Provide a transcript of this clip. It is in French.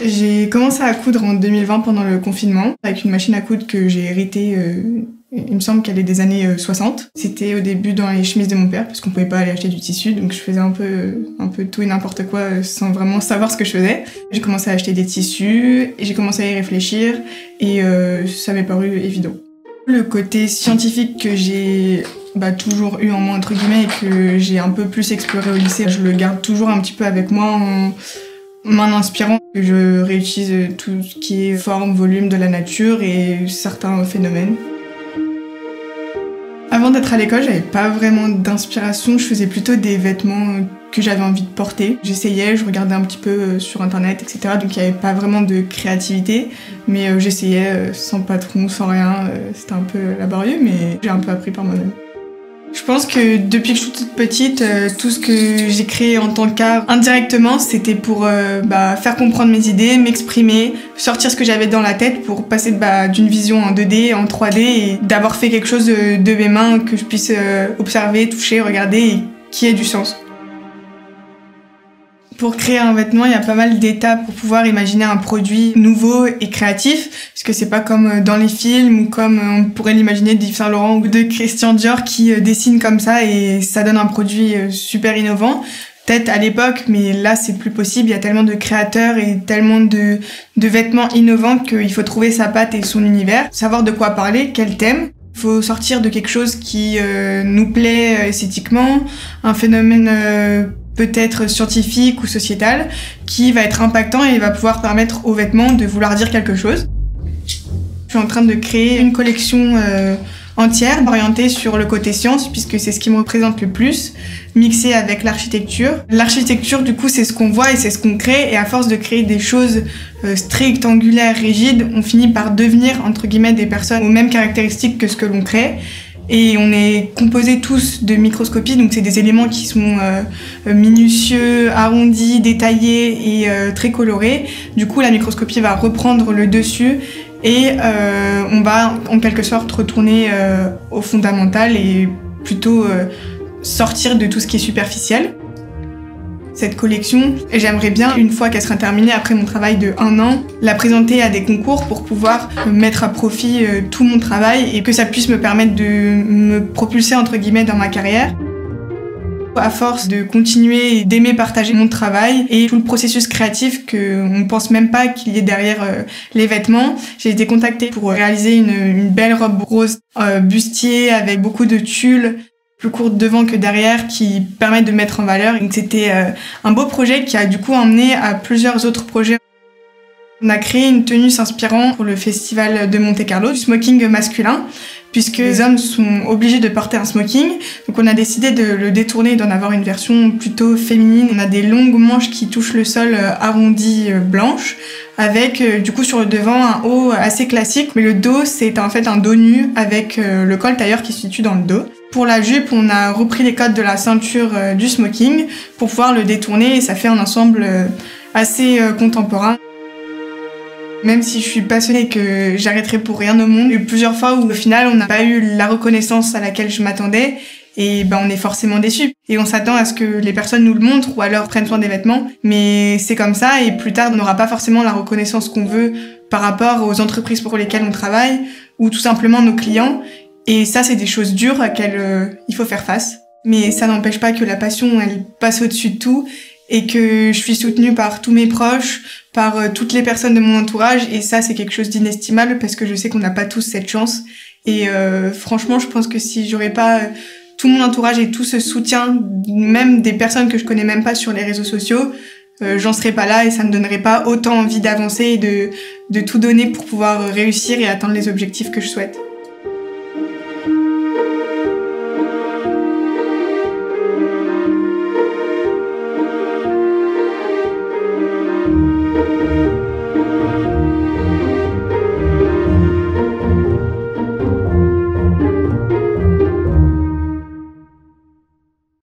J'ai commencé à coudre en 2020 pendant le confinement avec une machine à coudre que j'ai héritée, il me semble qu'elle est des années 60. C'était au début dans les chemises de mon père parce qu'on pouvait pas aller acheter du tissu, donc je faisais un peu tout et n'importe quoi sans vraiment savoir ce que je faisais. J'ai commencé à acheter des tissus et j'ai commencé à y réfléchir et ça m'est paru évident. Le côté scientifique que j'ai toujours eu en moi entre guillemets et que j'ai un peu plus exploré au lycée, je le garde toujours un petit peu avec moi en m'en inspirant. Je réutilise tout ce qui est forme, volume de la nature et certains phénomènes. Avant d'être à l'école, j'avais pas vraiment d'inspiration, je faisais plutôt des vêtements que j'avais envie de porter. J'essayais, je regardais un petit peu sur internet, etc. Donc il n'y avait pas vraiment de créativité, mais j'essayais sans patron, sans rien. C'était un peu laborieux, mais j'ai un peu appris par moi-même. Je pense que depuis que je suis toute petite, tout ce que j'ai créé en tant qu'art, indirectement, c'était pour faire comprendre mes idées, m'exprimer, sortir ce que j'avais dans la tête pour passer d'une vision en 2D, en 3D et d'avoir fait quelque chose de mes mains que je puisse observer, toucher, regarder et qui ait du sens. Pour créer un vêtement, il y a pas mal d'étapes pour pouvoir imaginer un produit nouveau et créatif, puisque c'est pas comme dans les films ou comme on pourrait l'imaginer d'Yves Saint Laurent ou de Christian Dior qui dessinent comme ça et ça donne un produit super innovant. Peut-être à l'époque, mais là c'est plus possible, il y a tellement de créateurs et tellement de vêtements innovants qu'il faut trouver sa patte et son univers, savoir de quoi parler, quel thème. Il faut sortir de quelque chose qui nous plaît esthétiquement, un phénomène peut-être scientifique ou sociétal, qui va être impactant et va pouvoir permettre aux vêtements de vouloir dire quelque chose. Je suis en train de créer une collection entière orientée sur le côté science, puisque c'est ce qui me représente le plus, mixé avec l'architecture. L'architecture, du coup, c'est ce qu'on voit et c'est ce qu'on crée, et à force de créer des choses rectangulaires, rigides, on finit par devenir, entre guillemets, des personnes aux mêmes caractéristiques que ce que l'on crée. Et on est composés tous de microscopie, donc c'est des éléments qui sont minutieux, arrondis, détaillés et très colorés. Du coup, la microscopie va reprendre le dessus et on va en quelque sorte retourner au fondamental et plutôt sortir de tout ce qui est superficiel. Cette collection, j'aimerais bien, une fois qu'elle sera terminée, après mon travail de 1 an, la présenter à des concours pour pouvoir mettre à profit tout mon travail et que ça puisse me permettre de me propulser entre guillemets dans ma carrière. À force de continuer et d'aimer partager mon travail et tout le processus créatif qu'on ne pense même pas qu'il y ait derrière les vêtements, j'ai été contactée pour réaliser une belle robe rose bustier avec beaucoup de tulle, plus courte devant que derrière, qui permet de mettre en valeur. Donc c'était un beau projet qui a du coup emmené à plusieurs autres projets. On a créé une tenue s'inspirant pour le festival de Monte-Carlo, du smoking masculin, puisque les hommes sont obligés de porter un smoking. Donc on a décidé de le détourner et d'en avoir une version plutôt féminine. On a des longues manches qui touchent le sol arrondies blanches, avec du coup sur le devant un haut assez classique, mais le dos c'est en fait un dos nu avec le col tailleur qui se situe dans le dos. Pour la jupe, on a repris les codes de la ceinture du smoking pour pouvoir le détourner et ça fait un ensemble assez contemporain. Même si je suis passionnée et que j'arrêterai pour rien au monde, il y a eu plusieurs fois où au final on n'a pas eu la reconnaissance à laquelle je m'attendais et on est forcément déçus. Et on s'attend à ce que les personnes nous le montrent ou alors prennent soin des vêtements, mais c'est comme ça et plus tard on n'aura pas forcément la reconnaissance qu'on veut par rapport aux entreprises pour lesquelles on travaille ou tout simplement nos clients. Et ça, c'est des choses dures auxquelles il faut faire face. Mais ça n'empêche pas que la passion, elle passe au-dessus de tout et que je suis soutenue par tous mes proches, par toutes les personnes de mon entourage. Et ça, c'est quelque chose d'inestimable parce que je sais qu'on n'a pas tous cette chance. Et franchement, je pense que si j'aurais pas tout mon entourage et tout ce soutien, même des personnes que je connais même pas sur les réseaux sociaux, j'en serais pas là et ça me donnerait pas autant envie d'avancer et de tout donner pour pouvoir réussir et atteindre les objectifs que je souhaite.